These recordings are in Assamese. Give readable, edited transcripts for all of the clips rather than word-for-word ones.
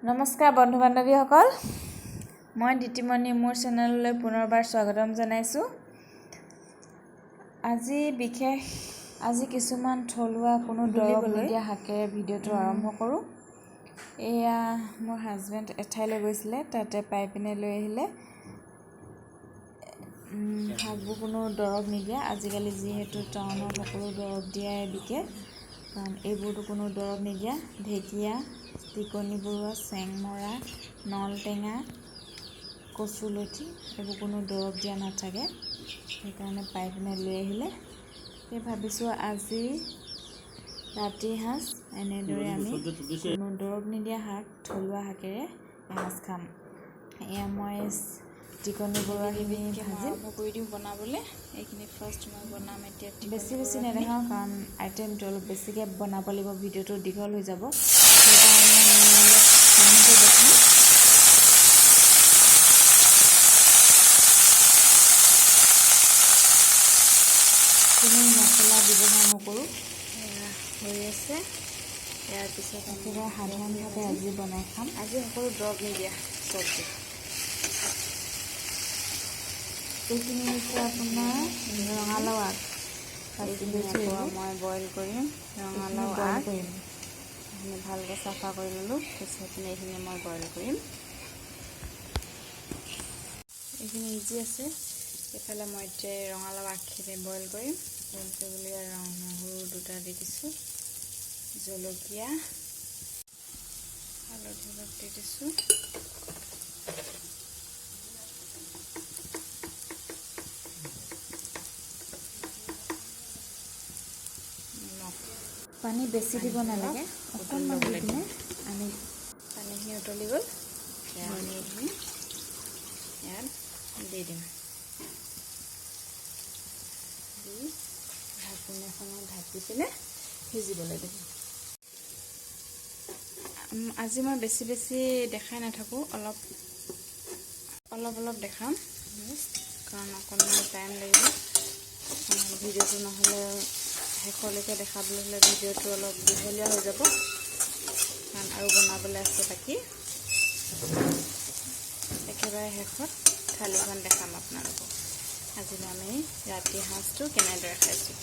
নমস্কাৰ বন্ধু বান্ধৱীসকল, মই দিতিমণি মোৰ চেনেললৈ পুনৰবাৰ স্বাগতম জনাইছোঁ। আজি কিছুমান থলুৱা কোনো দৰৱ নিদিয়া শাকেৰে ভিডিঅ'টো আৰম্ভ কৰোঁ। এয়া মোৰ হাজবেণ্ড এঠাইলৈ গৈছিলে, তাতে পাই পিনে লৈ আহিলে শাকবোৰ কোনো দৰৱ নিদিয়া। আজিকালি যিহেতু টাউনত সকলো দৰৱ দিয়াই বিকে, কাৰণ এইবোৰতো কোনো দৰৱ নিদিয়া। ঢেকীয়া, টিকনি বৰুৱা, চেংমৰা, নলটেঙা, কচুলতি এইবোৰ কোনো দৰৱ দিয়া নাথাকে, সেইকাৰণে পাই পিনে লৈ আহিলে। সেই ভাবিছোঁ আজি ৰাতিৰ সাঁজ এনেদৰে আমি কোনো দৰৱ নিদিয়া শাক, থলুৱা শাকেৰে এসাঁজ খাম। এয়া মই টিকনি বৰুৱাখিনি আৰম্ভ কৰি দিওঁ বনাবলৈ। এইখিনি ফাৰ্ষ্ট মই বনাম এতিয়া। বেছি নেদেখাওঁ, কাৰণ আইটেমটো অলপ বেছিকৈ বনাব লাগিব, ভিডিঅ'টো দীঘল হৈ যাব, সেইকাৰণে কমকৈ দেখাম। কোনো মছলা ব্যৱহাৰ নকৰোঁ। এয়া হৈ আছে। ইয়াৰ পিছত একেবাৰে সাধাৰণভাৱে আজি বনাই খাম। আজি সকলো দৰৱ নিদিয়া চব্জি। এইখিনি হৈছে আপোনাৰ ৰঙালাও আগ। এইখিনি মই বইল কৰিম। ৰঙালাও আগ এইখিনি ভালকৈ চাফা কৰি ল'লোঁ, পিছত এইখিনি মই বইল কৰিম। এইখিনি ইজি আছে। এইফালে মই এতিয়া ৰঙালাও আগখিনি বইল কৰিম। বইল কৰিবলৈ নহৰু 2টা দি দিছোঁ, জলকীয়া, হালধি অলপ দি দিছোঁ, পানী বেছি দিব নালাগে, অকণমান দি পিনে আমি পানীখিনি উতলি গ'ল, ধনিয়াখিনি ইয়াত দি দিম। দি ঢাকোন এখনত ঢাকি পিনে সিজিবলৈ দিম। আজি মই বেছি দেখাই নাথাকোঁ, অলপ দেখাম, কাৰণ অকণমান টাইম লাগিব। ভিডিঅ'টো নহ'লে শেষলৈকে দেখাবলৈ হ'লে ভিডিঅ'টো অলপ দীঘলীয়া হৈ যাব, কাৰণ আৰু বনাবলৈ আছে বাকী। একেবাৰে শেষত থালিখন দেখাম আপোনালোকক। আজি আমি ৰাতিৰ সাঁজটো কেনেদৰে খাইছোঁ।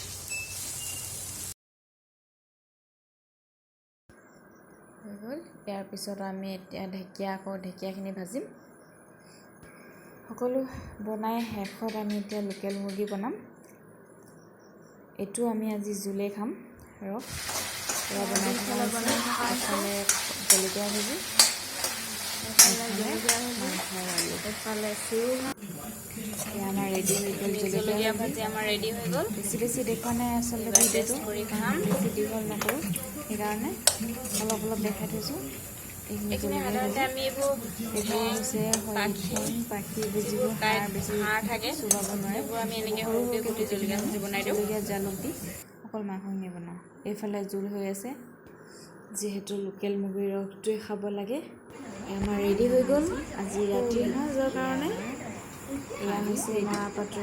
হৈ গ'ল। ইয়াৰ পিছত আমি এতিয়া ঢেকীয়াখিনি ভাজিম। সকলো বনাই শেষত আমি এতিয়া লোকেল মুৰ্গী বনাম। এইটো আমি আজি জোলেই খাম। ৰস এয়া বনাই থকা এফালে জলকীয়া ভাজি, এফালে আমাৰ ৰেডি হৈ গ'ল জলকীয়া ভাজি। আমাৰ ৰেডি হৈ গ'ল। বেছি দেখুৱা নাই আচলতে ভিডিঅ'টো, বেছি দীঘল নকৰোঁ, সেইকাৰণে অলপ দেখাই থৈছোঁ। এইখিনি সাধাৰণতে আমি এইবোৰ হৈছে পাখি বুজিব, হাড় থাকে, চুবাব নোৱাৰে। এইবোৰ আমি এনেকৈ সৰুকৈ কুটি জলকীয়া ভাজি বনাই দিওঁ। জলকীয়া জালুক দি অকল মাংসখিনি বনাওঁ। এইফালে জোল হৈ আছে, যিহেতু লোকেল মুৰ্গীৰ ৰসটোৱে খাব লাগে। আমাৰ ৰেডি হৈ গ'ল আজি ৰাতিৰ সাঁজৰ কাৰণে। এয়া হৈছে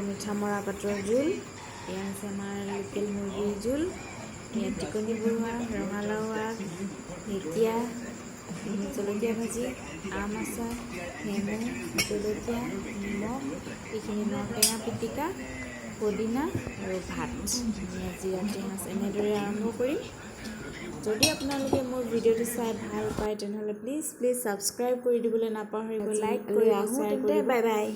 মিঠা মৰা পাতৰ জোল। এয়া হৈছে আমাৰ লোকেল মুৰ্গীৰ জোল। এয়া টিকনি বৰুৱা, ৰঙালাও আগ, ঢেকীয়া, জলকীয়া ভাজি, আম আচাৰ, নেমু, জলকীয়া, নিমখ, এইখিনি নলটেঙা পিটিকা, পদিনা আৰু ভাত। আমি আজি ৰাতিৰ সাঁজ এনেদৰে আৰম্ভ কৰিম। যদি আপোনালোকে মোৰ ভিডিঅ'টো চাই ভাল পায়, তেনেহ'লে প্লিজ ছাবস্ক্ৰাইব কৰি দিবলৈ নাপাহৰিব। লাইক কৰি শ্বেয়াৰ কৰিব। Bye bye.